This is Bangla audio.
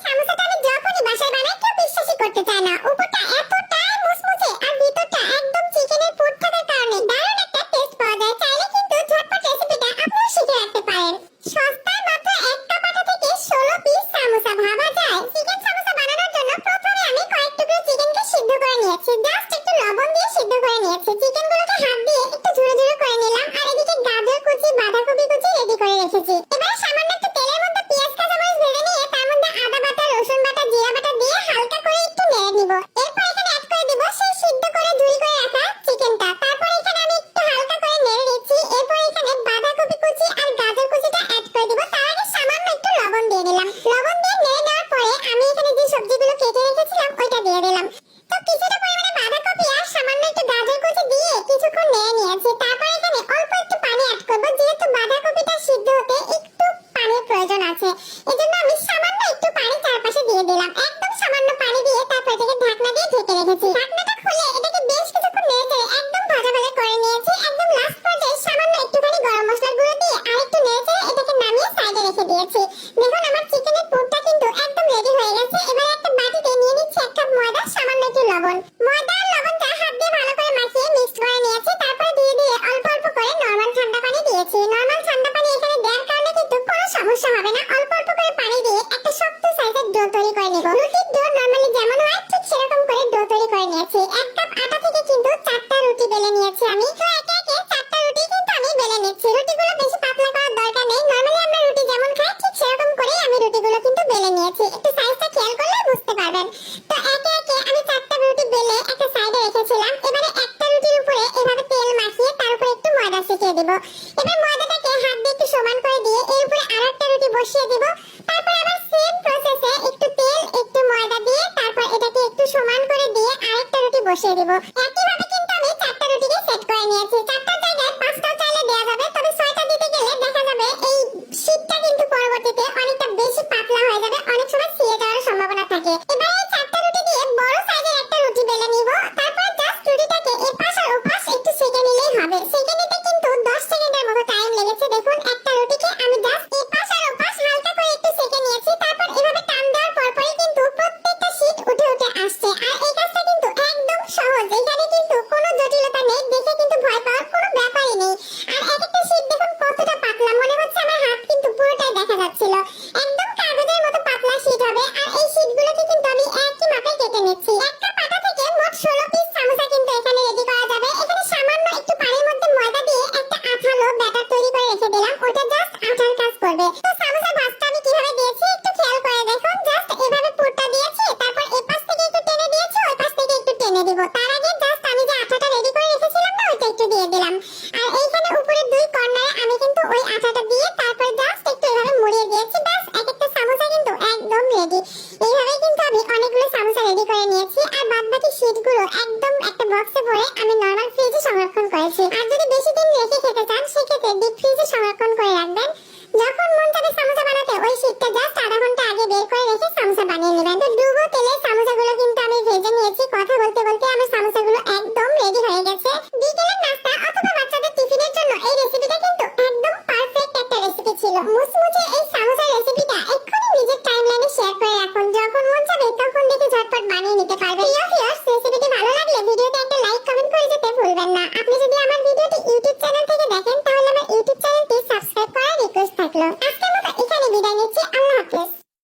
সামোসাটা আমি যখনই বাসায় বানাই কেউ বিশ্বাসই করতে চায় না। উপরটা এতটাই মুচমুচে আর ভিতরটা একদম চিকেনের পুর থাকার কারণে দারুণ একটা টেস্ট পাওয়া যায়। চাইলে কিন্তু ঝটপট রেসিপিটা আপনিও শিখে রাখতে পারেন। সস্তায় মাত্র 1 কাপ আটা থেকে 16 পিস সামোসা, ভাবা যায়? চিকেন সামোসা বানানোর জন্য প্রথমে আমি কয়েক টুকরো চিকেনকে সিদ্ধ করে নিয়েছি। জাস্ট একটু লবণ দিয়ে সিদ্ধ করে নিয়েছি। চিকেনগুলোকে হাত দিয়ে একটু ঝুরো ঝুরো করে নিলাম। আর এদিকে গাজর কুচি, বাঁধাকপি কুচি রেডি করে রেখেছি। এবারে সামান্য একটু তেলের মধ্যে পেঁয়াজ কাঁচামরিচ ভেজে নিয়ে তার মধ্যে আদা বাটা, রসুন বাটা, জিরা বাটা দিয়ে হালকা করে একটু নেড়ে নিব। এরপর এখানে অ্যাড করে দিব সেই সিদ্ধ করে ধুই করে রাখা চিকেনটা। তারপর এখানে আমি একটু হালকা করে নেড়ে নিচ্ছি। এরপর এখানে বাঁধাকপি কুচি আর গাজর কুচিটা অ্যাড করে দিব। তার আগে সামান্য একটু লবণ দিয়ে দিলাম। লবণ দিয়ে নেড়ে নেওয়ার পরে আমি এখানে যে সবজিগুলো কেটে রেখেছিলাম ওইটা দিয়ে দিলাম। তো কিছুটা পরিমাণে বাঁধাকপি আর সামান্য একটু গাজর কুচি দিয়ে কিছুক্ষণ নেড়ে নিয়েছি। তারপর এখানে অল্প একটু পানি অ্যাড করব, যেহেতু বাঁধাকপিটা সিদ্ধ হতে একটু পানির প্রয়োজন আছে। এজন্য আমি সামান্য একটু পানি চারপাশে দিয়ে দিলাম। একদম সামান্য পানি দিয়ে তারপর এটাকে ঢাকনা দিয়ে ঢেকে রেখেছি। ঢাকনাটা খুলে এটাকে বেশ কিছুক্ষণ নেড়ে চেড়ে একদম ভাজা ভাজা করে নিয়েছি। একদম লাস্ট পর্যায়ে সামান্য একটুখানি গরম মশলার গুঁড়ো দিয়ে আরেকটু নেড়ে চেড়ে এটাকে নামিয়ে সাইডে রেখে দিয়েছি। দেখুন আমার চিকেনের পুরটা কিন্তু একদম রেডি হয়ে গেছে। এবার একটা বাটিতে নিয়ে নিচ্ছি 1 কাপ ময়দা, সামান্য একটু লবণ। ময়দা আর লবণটা হাত দিয়ে ভালো করে মাখিয়ে মিক্সড করে নিয়েছি। তারপর ধীরে ধীরে অল্প অল্প করে নরমাল ঠান্ডা পানি দিয়েছি। নরমাল ঠান্ডা পানি এখানে দেওয়ার কারণে কিন্তু কোনো সমস্যা হবে না। অল্প অল্প করে পানি দিয়ে একটা শক্ত সাইজের ডো তৈরি করে নিব। রুটির ডো নরমালি যেমন হয় ঠিক সেরকম করে ডো তৈরি করে নিয়েছি। 1 কাপ আটা থেকে কিন্তু 4টা রুটি বেলে নিয়েছি আমি। তো একে একে 4টা রুটি কিন্তু আমি বেলে নিচ্ছি। রুটিগুলো বেশি পাতলা করার দরকার নেই। নরমালি আমরা রুটি যেমন খাই ঠিক সেরকম করেই আমি রুটিগুলো কিন্তু বেলে নিয়েছি। একটু সাইজটা খেয়াল করলে বুঝতে পারবেন। তো একে একে আমি 4টা রুটি বেলে একটা সাইডে রেখেছিলাম। এবারে একটা রুটির উপরে এভাবে তেল মাখিয়ে তার উপরে একটু ময়দা ছিটিয়ে দিব। এবার ময়দাটাকে হাত দিয়ে একটু সমান করে দিয়ে এর উপরে আরেকটা রুটি বসিয়ে দিব। তারপর আবার সেম প্রসেসে একটু তেল একটু ময়দা দিয়ে তারপর এটাকে একটু সমান করে দিয়ে আরেকটা রুটি বসিয়ে দিব। একইভাবে কিন্তু আমি 4টা রুটিকে সেট করে নিয়েছি। 4টার জায়গায় 5টাও চাইলে দেওয়া যাবে, তবে 6টা দিতে গেলে দেখা যাবে এই শীটটা কিন্তু পরবর্তীতে অনেকটা বেশি পাতলা হয়ে যাবে, অনেক সময় ছিঁড়ে যাওয়ার সম্ভাবনা থাকে। এবার এই 4টা রুটি দিয়ে বড় সাইজের একটা রুটি বেলে নিব। তারপর জাস্ট রুটিটাকে এপাশ আর ওপাশ একটু সেঁকে নিলেই হবে। সেঁকে নিতে কিন্তু 10 সেকেন্ডের মতো টাইম লেগেছে। দেখুন একটা রুটিকে আমি জাস্ট এপাশ আর ওপাশ হালকা করে একটু সেঁকে নিয়েছি। তারপর এভাবে টান দেওয়ার পরপরই কিন্তু প্রত্যেকটা শীট উঠে উঠে আসছে। আর এই কাজটা কিন্তু একদম সহজ। এখানে কিন্তু কোনো জটিলতা নেই, দেখে কিন্তু ভয় পাওয়ার কোনো ব্যাপারই নেই। আর এক একটা শীট দেখুন কতটা পাতলা, মনে হচ্ছে আমার হাত কিন্তু পুরোটাই দেখা যাচ্ছিল। একদম কাগজের মতো পাতলা শীট হবে। আর এই শীটগুলোকে কিন্তু আমি একই মাপে কেটে নিচ্ছি। 1 কাপ আটা থেকে মোট 16 পিস সামোসা কিন্তু এখানে রেডি করা যাবে। এখানে সামান্য একটু পানির মধ্যে ময়দা দিয়ে একটা আঠালো ব্যাটার তৈরি করে রেখে দিলাম, ওটা জাস্ট আঠার কাজ করবে। তো সামোসা ভাজটা আমি কিভাবে দিয়েছি একটু খেয়াল করে দেখুন। জাস্ট এভাবে পুরটা দিয়েছি, তারপর এপাশ থেকে একটু টেনে দিয়েছি, ওই পাশ থেকে একটু টেনে দিব। তার আগে জাস্ট আমি যে আঠাটা রেডি করে রেখেছিলাম না ওইটা একটু দিয়ে দিলাম। আর এইখানে উপরে 2 কর্নারে আমি কিন্তু ওই আঠাটা দিয়ে তারপর জাস্ট একটু এভাবে মুড়িয়ে দিয়েছি। ব্যাস এক একটা সামোসা কিন্তু একদম রেডি।